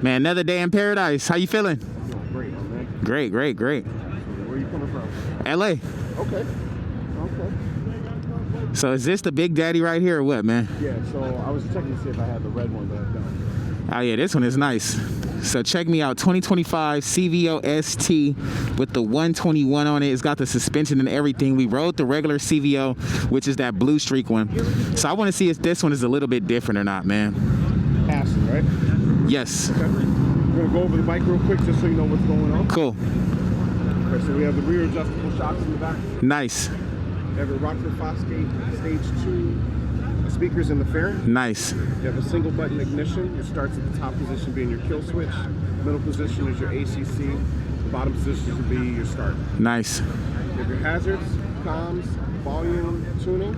Man, another day in paradise. How you feeling? Great, man. Great. Where are you coming from? LA. Okay. So is this the Big Daddy right here or what, man? Yeah, so I was checking to see if I had the red one, but I don't. Oh yeah, this one is nice. So check me out, 2025 CVO ST with the 121 on it. It's got the suspension and everything. We rode the regular CVO, which is that blue streak one. So I want to see if this one is a little bit different or not, man. Passing, right? Yes. Okay. We're gonna go over the bike real quick just so you know what's going on. Cool. Okay, so we have the rear adjustable shocks in the back. Nice. We have a Rockford Fosgate Stage 2 speakers in the fairing. Nice. You have a single button ignition. It starts at the top position being your kill switch. Middle position is your ACC. The bottom position will be your start. Nice. You have your hazards, comms, volume, tuning.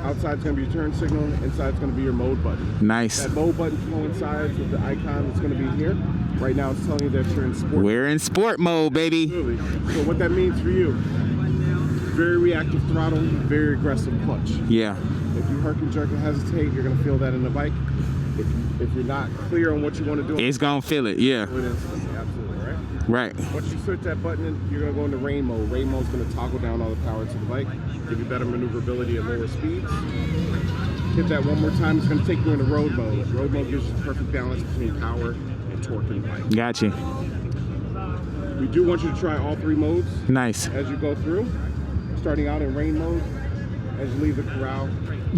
Outside's going to be your turn signal. Inside's going to be your mode button. Nice. That mode button coincides with the icon that's going to be here. Right now it's telling you that you're in sport. We're in sport mode, baby. Absolutely. So what that means for you, very reactive throttle, very aggressive clutch. Yeah. If you herk and jerk and hesitate, you're going to feel that in the bike. If you're not clear on what you want to do, It's going to feel it, yeah. Absolutely, right? Right. Once you switch that button in, you're going to go into rain mode. Rain mode is going to toggle down all the power to the bike, give you better maneuverability at lower speeds. Hit that one more time, it's going to take you into road mode. Road mode gives you the perfect balance between power and torque in the bike. Gotcha. We do want you to try all three modes. Nice. As you go through. Starting out in rain mode, as you leave the corral,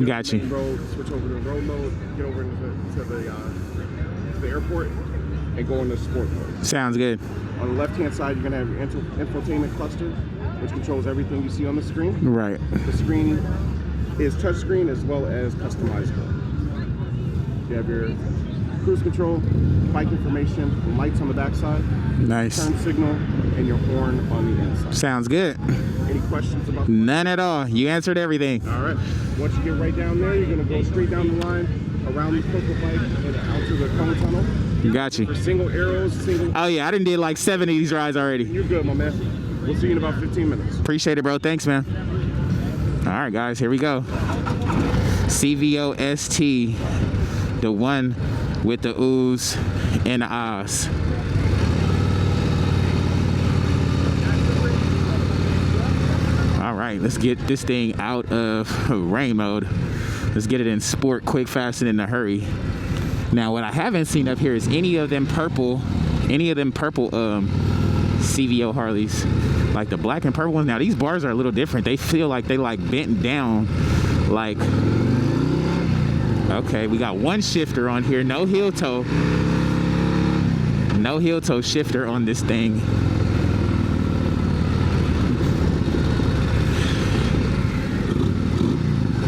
Got you. Road, switch over to road mode, get over to the airport, and go into sport mode. Sounds good. On the left-hand side, you're going to have your infotainment cluster, which controls everything you see on the screen. Right. The screen is touchscreen as well as customizable. You have your cruise control, bike information, lights on the backside, Nice. turn signal, and your horn on the inside. Sounds good. Any questions about that? None at all. You answered everything. All right. Once you get right down there, you're going to go straight down the line, around the purple bike, and out to the cone tunnel. Got you. For single arrows, Oh yeah, I done did like 7 of these rides already. You're good, my man. We'll see you in about 15 minutes. Appreciate it, bro. Thanks, man. All right, guys, here we go. CVO ST, the one with the oohs and the ahs. All right, let's get this thing out of rain mode. Let's get it in sport, quick, fast, and in a hurry. Now, what I haven't seen up here is any of them purple CVO Harleys, like the black and purple ones. Now, these bars are a little different. They feel like they like bent down, like. Okay, we got one shifter on here, no heel toe. No heel toe shifter on this thing.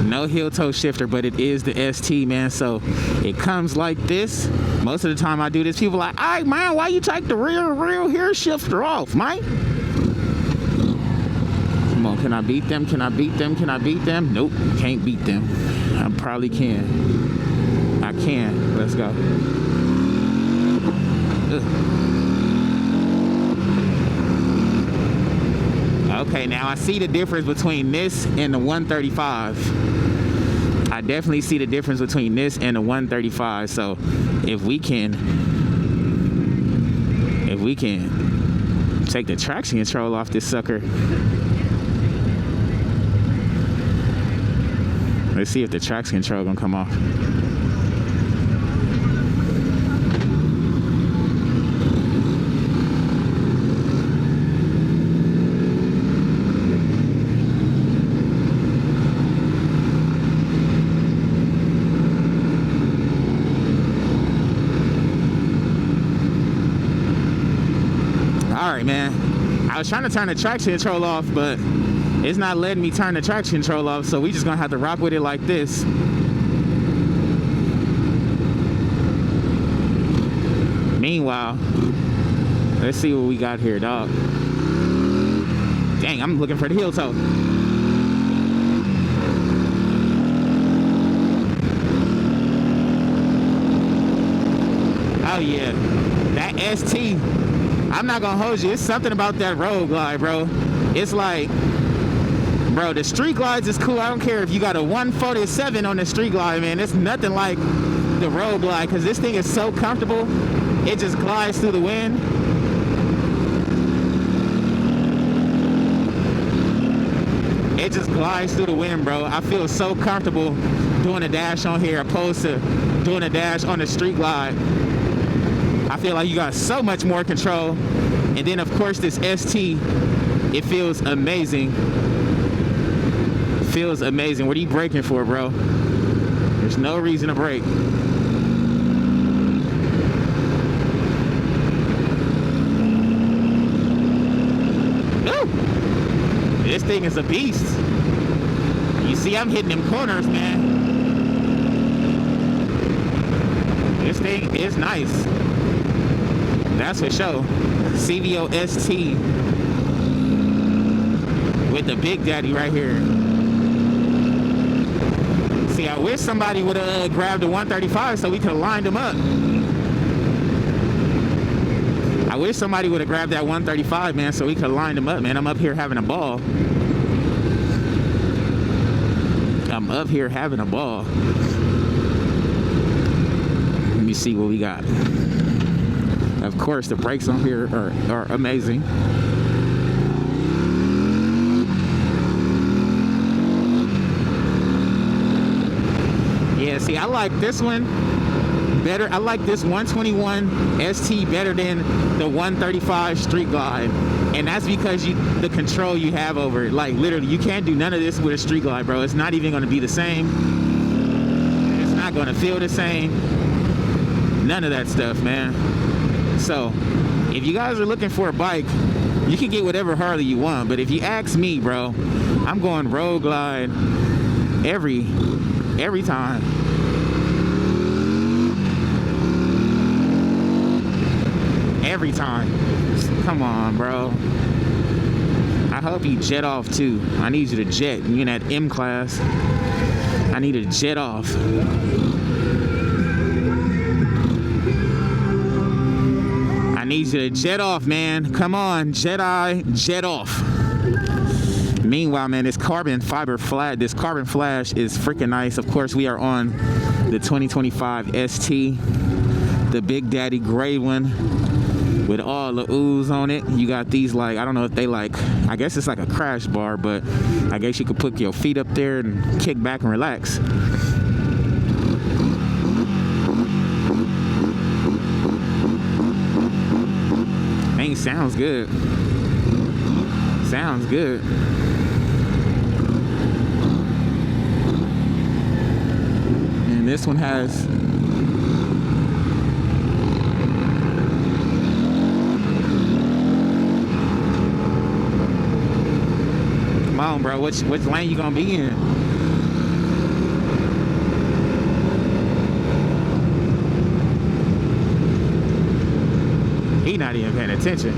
No heel toe shifter, but it is the ST, man. So it comes like this. Most of the time I do this, people are like, all right, man, why you take the real heel shifter off, man? Come on, can I beat them? Can I beat them? Can I beat them? Nope, can't beat them. I probably can. I can. Let's go. Ugh. Okay, now I see the difference between this and the 135. I definitely see the difference between this and the 135. So if we can take the traction control off this sucker. Let's see if the traction control gonna come off. All right, man. I was trying to turn the traction control off, but it's not letting me turn the traction control off, so we just gonna have to rock with it like this. Meanwhile, let's see what we got here, dog. Dang, I'm looking for the heel toe. Oh yeah, that ST. I'm not gonna hold you. It's something about that road glide, bro. It's like, bro, the street glides is cool. I don't care if you got a 147 on the street glide, man. It's nothing like the road glide because this thing is so comfortable. It just glides through the wind. It just glides through the wind, bro. I feel so comfortable doing a dash on here opposed to doing a dash on the street glide. I feel like you got so much more control. And then of course this ST, it feels amazing. Feels amazing. What are you braking for, bro? There's no reason to brake. Ooh! This thing is a beast. You see, I'm hitting them corners, man. This thing is nice. That's for sure. CVO ST with the Big Daddy right here. See, I wish somebody would have grabbed the 135 so we could have lined them up. I wish somebody would have grabbed that 135, man, so we could have lined them up, man. I'm up here having a ball. I'm up here having a ball. Let me see what we got. Of course, the brakes on here are amazing. Yeah, see, I like this one better. I like this 121 ST better than the 135 Street Glide. And that's because the control you have over it. Like, literally, you can't do none of this with a Street Glide, bro. It's not even going to be the same. It's not going to feel the same. None of that stuff, man. So, if you guys are looking for a bike, you can get whatever Harley you want. But if you ask me, bro, I'm going road glide every time. Every time. Come on, bro. I hope you jet off too. I need you to jet. You in that M class. I need to jet off. I need you to jet off, man. Come on, Jedi, jet off. Meanwhile, man, this carbon flash is freaking nice. Of course, we are on the 2025 ST, the Big Daddy gray one with all the ooze on it. You got these, like, I don't know if they like, I guess it's like a crash bar, but I guess you could put your feet up there and kick back and relax. Dang, sounds good. Sounds good. And this one has come on, bro. Which lane you gonna be in? He not even paying attention.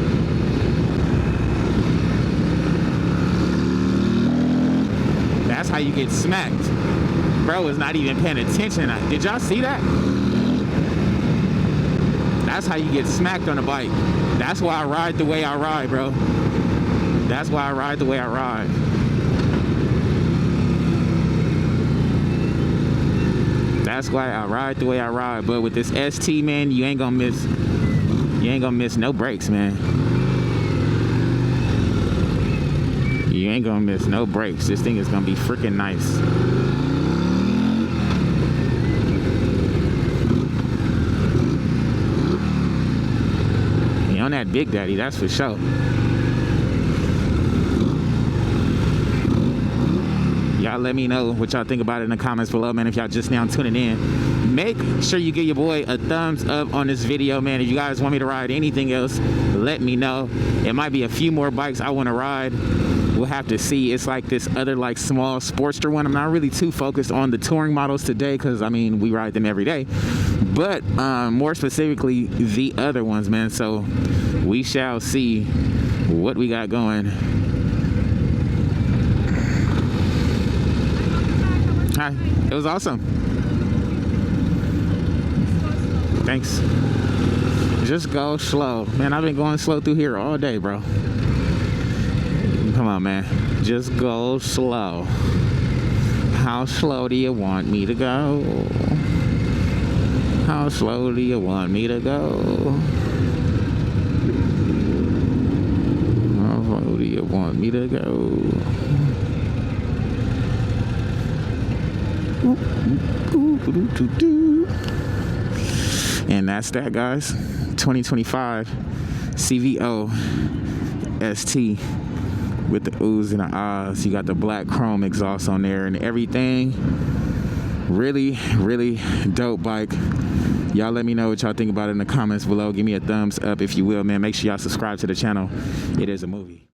That's how you get smacked. Bro is not even paying attention. Did y'all see that? That's how you get smacked on a bike. That's why I ride the way I ride, bro. That's why I ride the way I ride. That's why I ride the way I ride. But with this ST, man, you ain't gonna miss no brakes, man. You ain't gonna miss no brakes. This thing is gonna be freaking nice. On that Big Daddy, that's for sure. Y'all let me know what y'all think about it in the comments below, man. If y'all just now tuning in, make sure you give your boy a thumbs up on this video, man. If you guys want me to ride anything else, let me know. It might be a few more bikes I want to ride. We'll have to see. It's like this other like small Sportster one. I'm not really too focused on the touring models today because I mean we ride them every day, but more specifically the other ones, man. So we shall see what we got going. Hi, it was awesome. Thanks. Just go slow, man. I've been going slow through here all day, bro. Come on, man. Just go slow. How slow do you want me to go? How slowly you want me to go? How slowly you want me to go? And that's that, guys. 2025 CVO ST with the oohs and the ahs. You got the black chrome exhaust on there and everything. Really, really dope bike. Y'all let me know what y'all think about it in the comments below. Give me a thumbs up if you will, man. Make sure y'all subscribe to the channel. It is a movie.